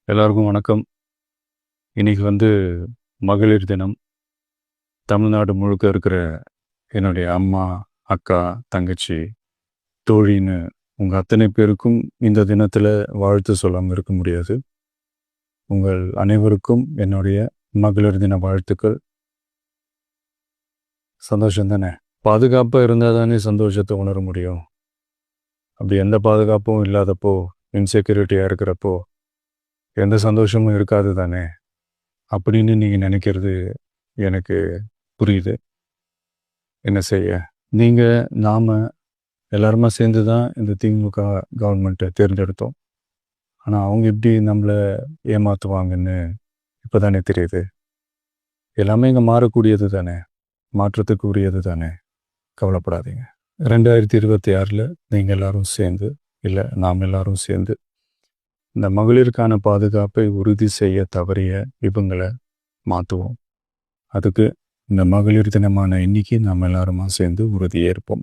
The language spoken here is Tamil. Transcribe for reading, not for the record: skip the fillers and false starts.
எல்லாருக்கும் வணக்கம். இன்னைக்கு மகளிர் தினம். தமிழ்நாடு முழுக்க இருக்கிற என்னுடைய அம்மா, அக்கா, தங்கச்சி, தோழின்னு உங்க அத்தனை பேருக்கும் இந்த தினத்துல வாழ்த்து சொல்லாம இருக்க முடியாது. உங்கள் அனைவருக்கும் என்னுடைய மகளிர் தின வாழ்த்துக்கள். சந்தோஷம் தானே? பாதுகாப்பாக இருந்தால் தானே சந்தோஷத்தை உணர முடியும். அப்படி எந்த பாதுகாப்பும் இல்லாதப்போ, இன்செக்யூரிட்டியாக இருக்கிறப்போ எந்த சந்தோஷமும் இருக்காது தானே அப்படின்னு நீங்கள் நினைக்கிறது எனக்கு புரியுது. என்ன செய்ய, நீங்கள் நாம் எல்லாருமா சேர்ந்து தான் இந்த திமுக கவர்மெண்ட்டை தேர்ந்தெடுத்தோம். ஆனால் அவங்க எப்படி நம்மளை ஏமாற்றுவாங்கன்னு இப்போ தானே தெரியுது. எல்லாமே இங்கே மாறக்கூடியது தானே, மாற்றத்துக்கு உரியது தானே. கவலைப்படாதீங்க. 2026 நீங்கள் எல்லாரும் சேர்ந்து, இல்லை நாம் எல்லாரும் சேர்ந்து இந்த மகளிருக்கான பாதுகாப்பை உறுதி செய்ய தவறிய இவங்களை மாற்றுவோம். அதுக்கு இந்த மகளிர் தினமான இன்னைக்கு நாம் எல்லாருமா சேர்ந்து உறுதியேற்போம்.